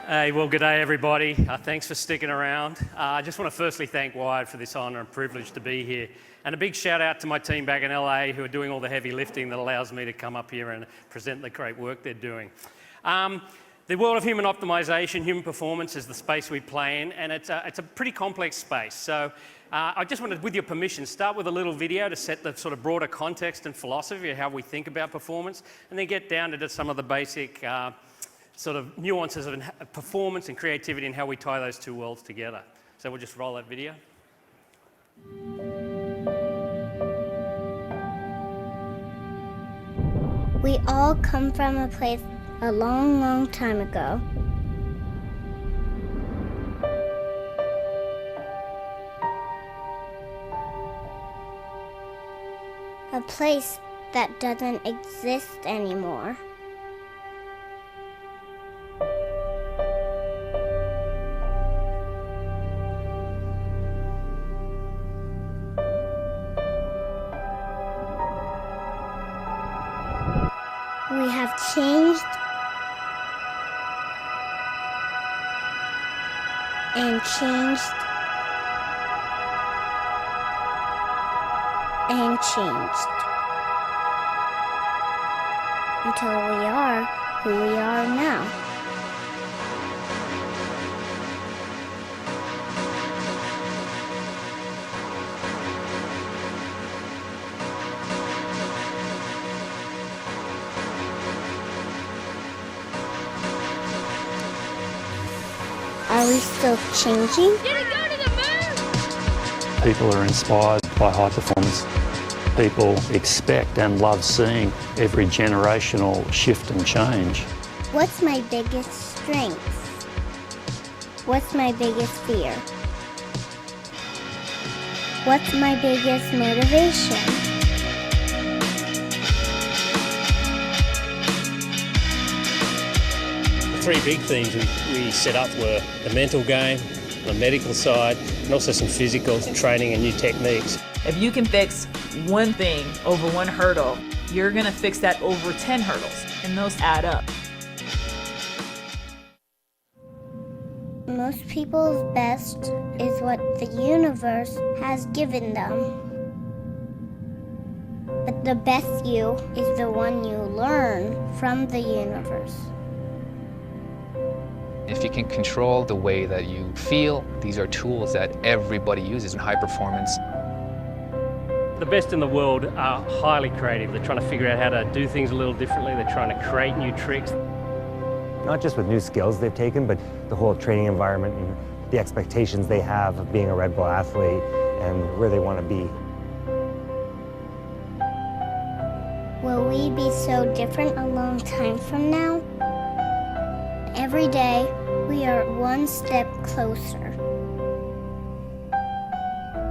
Hey, well, good day, everybody. Thanks for sticking around. I just want to firstly thank Wired for this honour and privilege to be here. And a big shout out to my team back in LA who are doing all the heavy lifting that allows me to come up here and present the great work they're doing. The world of human optimization, human performance is the space we play in, and it's a pretty complex space. So I just wanted, with your permission, start with a little video to set the sort of broader context and philosophy of how we think about performance, and then get down to some of the basic sort of nuances of performance and creativity and how we tie those two worlds together. So we'll just roll that video. We all come from a place a long, long time ago. A place that doesn't exist anymore. We have changed and changed and changed until we are who we are now. Are we still changing? Did it go to the moon? People are inspired by high performance. People expect and love seeing every generational shift and change. What's my biggest strength? What's my biggest fear? What's my biggest motivation? The three big themes we set up were the mental game, the medical side, and also some physical training and new techniques. If you can fix one thing over one hurdle, you're going to fix that over 10 hurdles, and those add up. Most people's best is what the universe has given them. But the best you is the one you learn from the universe. If you can control the way that you feel, these are tools that everybody uses in high performance. The best in the world are highly creative. They're trying to figure out how to do things a little differently. They're trying to create new tricks. Not just with new skills they've taken, but the whole training environment and the expectations they have of being a Red Bull athlete and where they want to be. Will we be so different a long time from now? Every day, we are one step closer.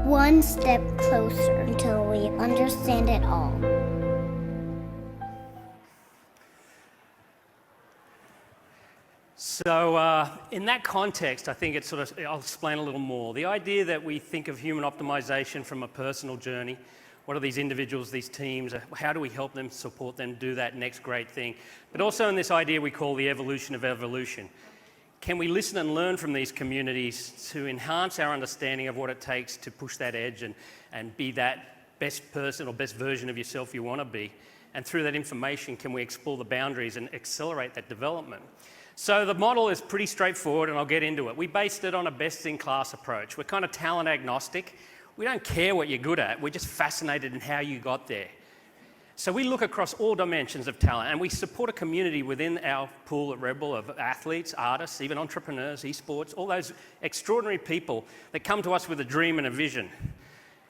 One step closer until we understand it all. So in that context, I think it's I'll explain a little more. The idea that we think of human optimization from a personal journey. What are these individuals, these teams? How do we help them, support them, do that next great thing? But also in this idea we call the evolution of evolution. Can we listen and learn from these communities to enhance our understanding of what it takes to push that edge and be that best person or best version of yourself you want to be? And through that information, can we explore the boundaries and accelerate that development? So the model is pretty straightforward, and I'll get into it. We based it on a best-in-class approach. We're kind of talent agnostic. We don't care what you're good at. We're just fascinated in how you got there. So we look across all dimensions of talent, and we support a community within our pool at Red Bull of athletes, artists, even entrepreneurs, esports, all those extraordinary people that come to us with a dream and a vision.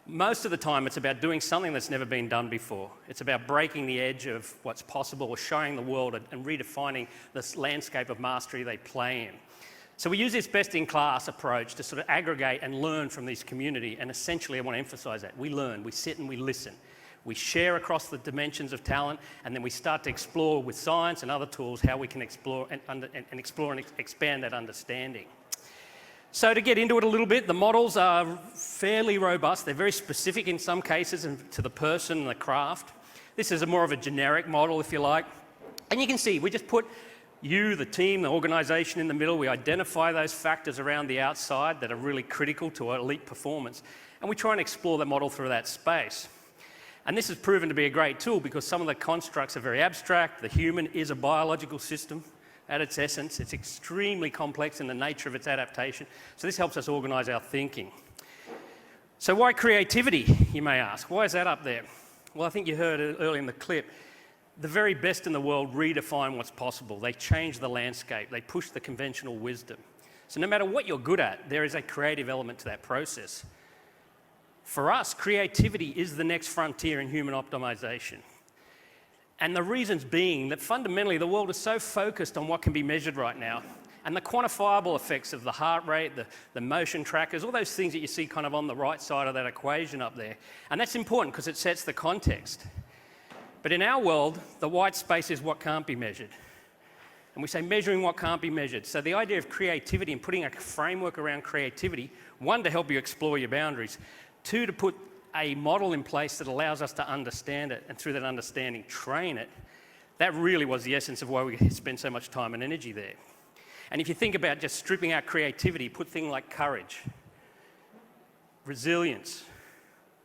Most of the time, it's about doing something that's never been done before. It's about breaking the edge of what's possible or showing the world and redefining this landscape of mastery they play in. So we use this best-in-class approach to sort of aggregate and learn from this community, and essentially I want to emphasize that. We learn, we sit and we listen. We share across the dimensions of talent, and then we start to explore with science and other tools how we can explore and expand that understanding. So to get into it a little bit, the models are fairly robust. They're very specific in some cases and to the person and the craft. This is more of a generic model, if you like. And you can see, we just put You, the team, the organization in the middle, we identify those factors around the outside that are really critical to our elite performance, and we try and explore the model through that space. And this has proven to be a great tool because some of the constructs are very abstract. The human is a biological system at its essence. It's extremely complex in the nature of its adaptation. So this helps us organize our thinking. So why creativity, you may ask? Why is that up there? Well, I think you heard it earlier in the clip. The very best in the world redefine what's possible. They change the landscape. They push the conventional wisdom. So no matter what you're good at, there is a creative element to that process. For us, creativity is the next frontier in human optimization. And the reasons being that fundamentally the world is so focused on what can be measured right now, and the quantifiable effects of the heart rate, the motion trackers, all those things that you see kind of on the right side of that equation up there. And that's important because it sets the context. But in our world, the white space is what can't be measured. And we say measuring what can't be measured. So the idea of creativity and putting a framework around creativity, one, to help you explore your boundaries, two, to put a model in place that allows us to understand it, and through that understanding, train it. That really was the essence of why we spend so much time and energy there. And if you think about just stripping out creativity, put things like courage, resilience,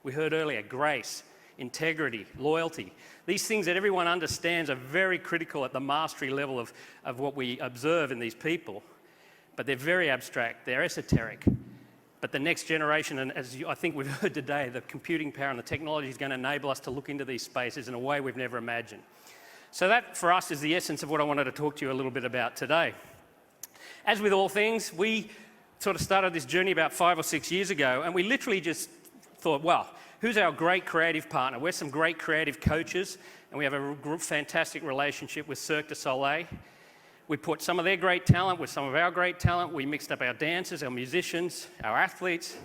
we heard earlier, grace, integrity, loyalty. These things that everyone understands are very critical at the mastery level of what we observe in these people. But they're very abstract, they're esoteric. But the next generation, and as I think we've heard today, the computing power and the technology is going to enable us to look into these spaces in a way we've never imagined. So that, for us, is the essence of what I wanted to talk to you a little bit about today. As with all things, we sort of started this journey about 5 or 6 years ago, and we literally just thought, well, who's our great creative partner? We're some great creative coaches, and we have a fantastic relationship with Cirque du Soleil. We put some of their great talent with some of our great talent. We mixed up our dancers, our musicians, our athletes.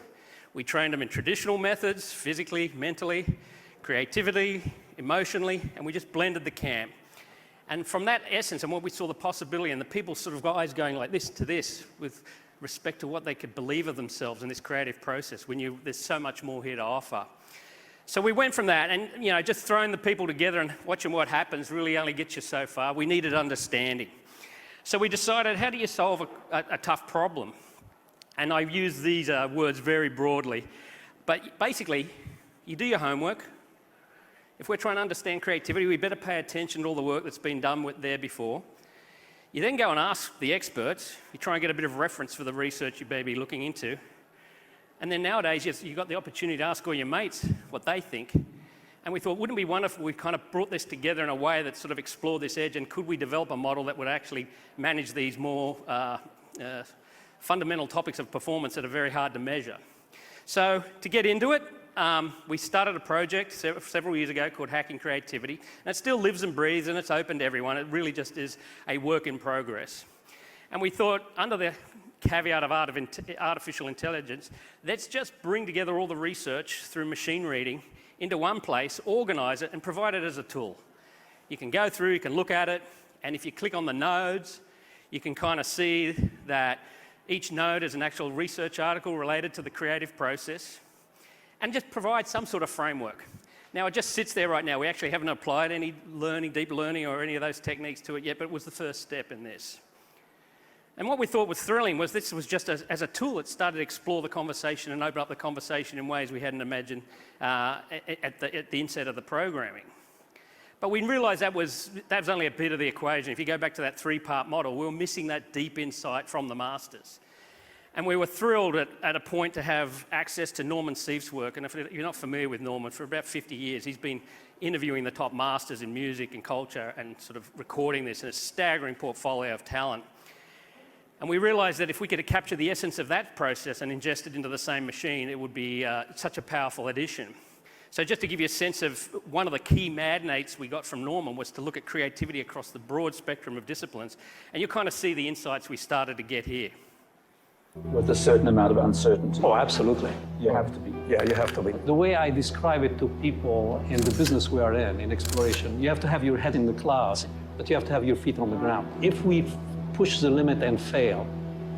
We trained them in traditional methods, physically, mentally, creativity, emotionally, and we just blended the camp. And from that essence and what we saw the possibility and the people's sort of eyes going like this to this with respect to what they could believe of themselves in this creative process, there's so much more here to offer. So we went from that, and just throwing the people together and watching what happens really only gets you so far. We needed understanding. So we decided, how do you solve a tough problem? And I use these words very broadly. But basically, you do your homework. If we're trying to understand creativity, we better pay attention to all the work that's been done there before. You then go and ask the experts. You try and get a bit of reference for the research you may be looking into. And then nowadays, you've got the opportunity to ask all your mates what they think. And we thought, wouldn't it be wonderful if we kind of brought this together in a way that sort of explored this edge, and could we develop a model that would actually manage these more fundamental topics of performance that are very hard to measure? So to get into it, we started a project several years ago called Hacking Creativity, and it still lives and breathes, and it's open to everyone. It really just is a work in progress. And we thought, under the caveat of artificial intelligence, let's just bring together all the research through machine reading into one place, organize it, and provide it as a tool. You can go through, you can look at it, and if you click on the nodes, you can kind of see that each node is an actual research article related to the creative process, and just provide some sort of framework. Now, it just sits there right now. We actually haven't applied any deep learning or any of those techniques to it yet, but it was the first step in this. And what we thought was thrilling was this was just as a tool, it started to explore the conversation and open up the conversation in ways we hadn't imagined at the inset of the programming. But we realized that was only a bit of the equation. If you go back to that 3-part model, we were missing that deep insight from the masters. And we were thrilled at a point to have access to Norman Seif's work. And if you're not familiar with Norman, for about 50 years, he's been interviewing the top masters in music and culture and sort of recording this in a staggering portfolio of talent. And we realized that if we could capture the essence of that process and ingest it into the same machine, it would be such a powerful addition. So just to give you a sense of one of the key mandates we got from Norman was to look at creativity across the broad spectrum of disciplines. And you kind of see the insights we started to get here. With a certain amount of uncertainty. Oh, absolutely. You have to be. Yeah, you have to be. The way I describe it to people in the business we are in exploration, you have to have your head in the clouds, but you have to have your feet on the ground. If we push the limit and fail,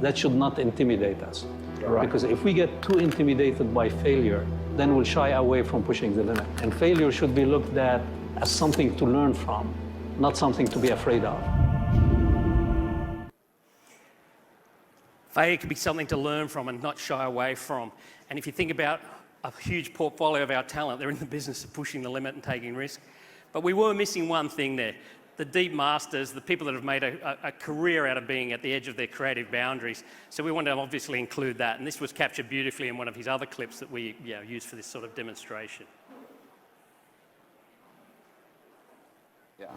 that should not intimidate us. Right. Because if we get too intimidated by failure, then we'll shy away from pushing the limit. And failure should be looked at as something to learn from, not something to be afraid of. Failure can be something to learn from and not shy away from. And if you think about a huge portfolio of our talent, they're in the business of pushing the limit and taking risk. But we were missing one thing there. The deep masters, the people that have made a career out of being at the edge of their creative boundaries. So we wanted to obviously include that. And this was captured beautifully in one of his other clips that we used for this sort of demonstration.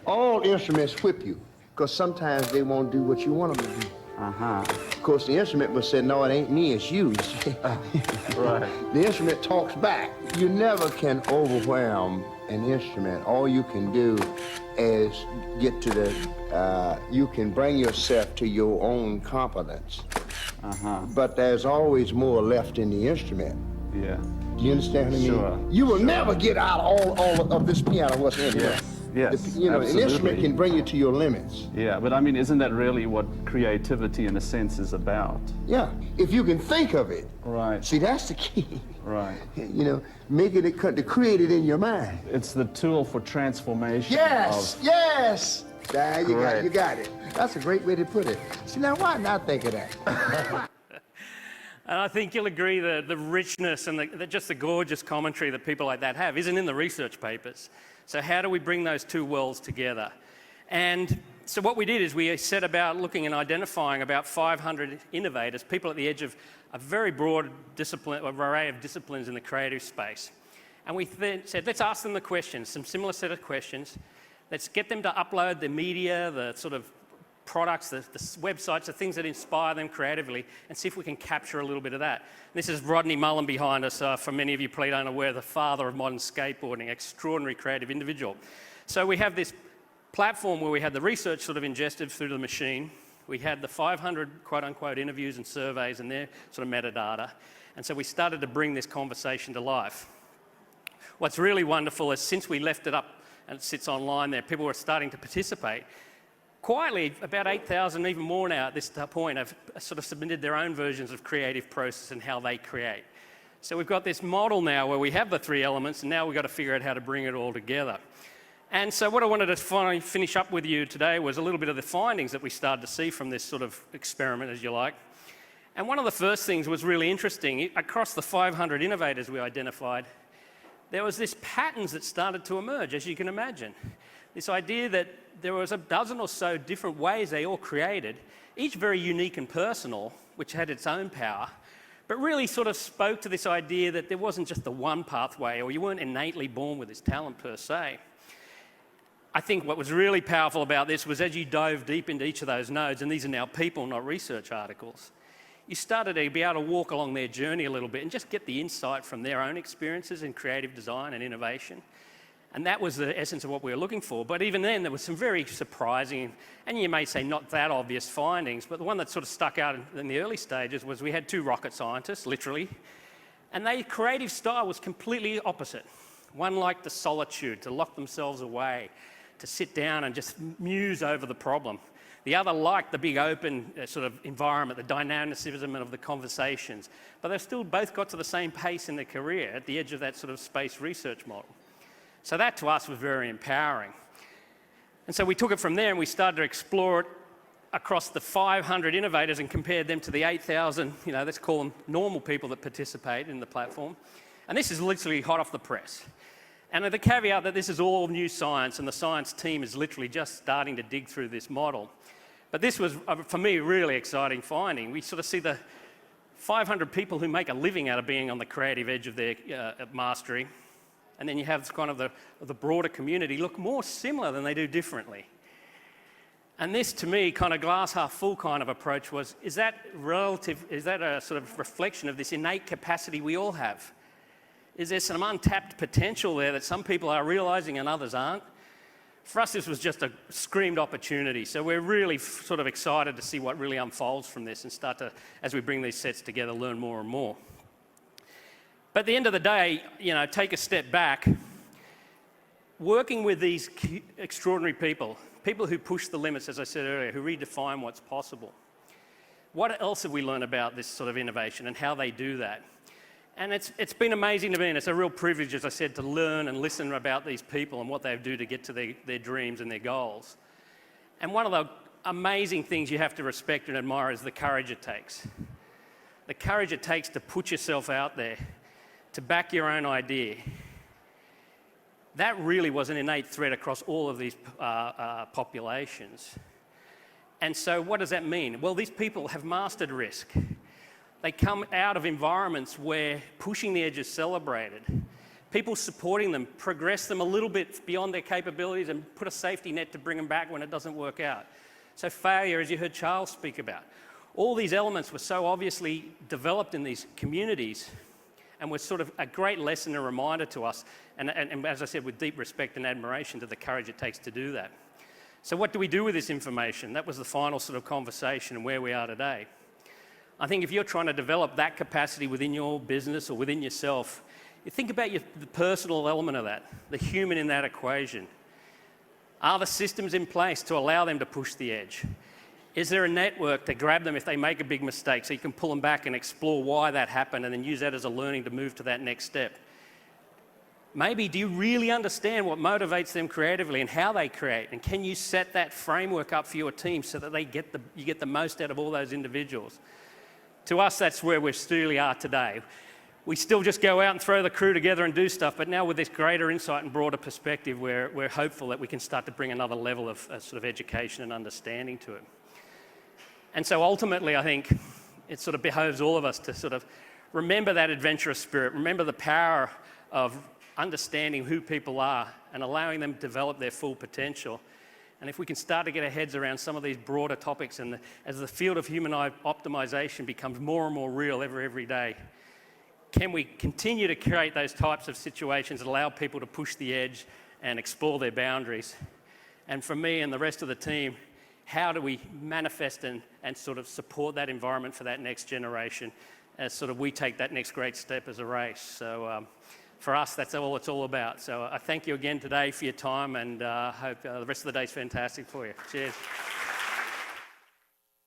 All instruments whip you, because sometimes they won't do what you want them to do. Of course, the instrument will say, no, it ain't me, it's you. Right. The instrument talks back. You never can overwhelm an instrument. All you can do is get to the, you can bring yourself to your own competence. But there's always more left in the instrument. Yeah. Do you understand what I mean? Sure. You will never get out all of this piano what's in here. Yes, You know, absolutely. an instrument can bring you to your limits. Yeah, but I mean, isn't that really what creativity in a sense is about? Yeah, if you can think of it. Right. See, that's the key. Right. You know, making it, to create it in your mind. It's the tool for transformation. Yes, yes. There Correct. you got it. That's a great way to put it. See, now why not think of that? And I think you'll agree that the richness and just the gorgeous commentary that people like that have isn't in the research papers. So how do we bring those two worlds together? And so what we did is we set about looking and identifying about 500 innovators, people at the edge of a very broad array of disciplines in the creative space. And we then said, let's ask them the questions, some similar set of questions. Let's get them to upload the media, the sort of products, the websites, the things that inspire them creatively, and see if we can capture a little bit of that. This is Rodney Mullen behind us. For many of you probably don't know, we're the father of modern skateboarding, extraordinary creative individual. So we have this platform where we had the research sort of ingested through the machine. We had the 500 quote-unquote interviews and surveys and their sort of metadata. And so we started to bring this conversation to life. What's really wonderful is since we left it up and it sits online there, people were starting to participate. Quietly, about 8,000, even more now at this point, have sort of submitted their own versions of creative process and how they create. So we've got this model now where we have the three elements, and now we've got to figure out how to bring it all together. And so what I wanted to finally finish up with you today was a little bit of the findings that we started to see from this sort of experiment, as you like. And one of the first things was really interesting. Across the 500 innovators we identified, there was this patterns that started to emerge, as you can imagine. This idea that there was a dozen or so different ways they all created, each very unique and personal, which had its own power, but really sort of spoke to this idea that there wasn't just the one pathway, or you weren't innately born with this talent per se. I think what was really powerful about this was as you dove deep into each of those nodes, and these are now people, not research articles, you started to be able to walk along their journey a little bit and just get the insight from their own experiences in creative design and innovation. And that was the essence of what we were looking for. But even then, there was some very surprising, and you may say not that obvious findings, but the one that sort of stuck out in the early stages was we had two rocket scientists, literally, and their creative style was completely opposite. One liked the solitude, to lock themselves away, to sit down and just muse over the problem. The other liked the big open sort of environment, the dynamicism of the conversations. But they've still both got to the same pace in their career at the edge of that sort of space research model. So that to us was very empowering. And so we took it from there and we started to explore it across the 500 innovators and compared them to the 8,000, let's call them normal people that participate in the platform. And this is literally hot off the press. And the caveat that this is all new science and the science team is literally just starting to dig through this model. But this was, for me, a really exciting finding. We sort of see the 500 people who make a living out of being on the creative edge of their mastery. And then you have kind of the broader community look more similar than they do differently. And this, to me, kind of glass half full kind of approach was, is that a sort of reflection of this innate capacity we all have? Is there some untapped potential there that some people are realizing and others aren't? For us, this was just a screamed opportunity. So we're really sort of excited to see what really unfolds from this and start to, as we bring these sets together, learn more and more. But at the end of the day, take a step back. Working with these extraordinary people who push the limits, as I said earlier, who redefine what's possible. What else have we learned about this sort of innovation and how they do that? And it's been amazing to me, and it's a real privilege, as I said, to learn and listen about these people and what they do to get to their dreams and their goals. And one of the amazing things you have to respect and admire is the courage it takes. the courage it takes to put yourself out there, to back your own idea, that really was an innate thread across all of these populations. And so what does that mean? Well, these people have mastered risk. They come out of environments where pushing the edge is celebrated. People supporting them, progress them a little bit beyond their capabilities and put a safety net to bring them back when it doesn't work out. So failure, as you heard Charles speak about, all these elements were so obviously developed in these communities and were sort of a great lesson and reminder to us, and as I said, with deep respect and admiration to the courage it takes to do that. So what do we do with this information? That was the final sort of conversation and where we are today. I think if you're trying to develop that capacity within your business or within yourself, you think about the personal element of that, the human in that equation. Are the systems in place to allow them to push the edge? Is there a network to grab them if they make a big mistake so you can pull them back and explore why that happened and then use that as a learning to move to that next step? Maybe do you really understand what motivates them creatively and how they create? And can you set that framework up for your team so that you get the most out of all those individuals? To us, that's where we still are today. We still just go out and throw the crew together and do stuff, but now with this greater insight and broader perspective, we're hopeful that we can start to bring another level of sort of education and understanding to it. And so ultimately, I think it sort of behoves all of us to sort of remember that adventurous spirit, remember the power of understanding who people are and allowing them to develop their full potential. And if we can start to get our heads around some of these broader topics, and as the field of human optimization becomes more and more real every day, can we continue to create those types of situations that allow people to push the edge and explore their boundaries? And for me and the rest of the team, how do we manifest and sort of support that environment for that next generation as sort of we take that next great step as a race? So for us, that's all it's all about. So I thank you again today for your time, and hope the rest of the day is fantastic for you. Cheers.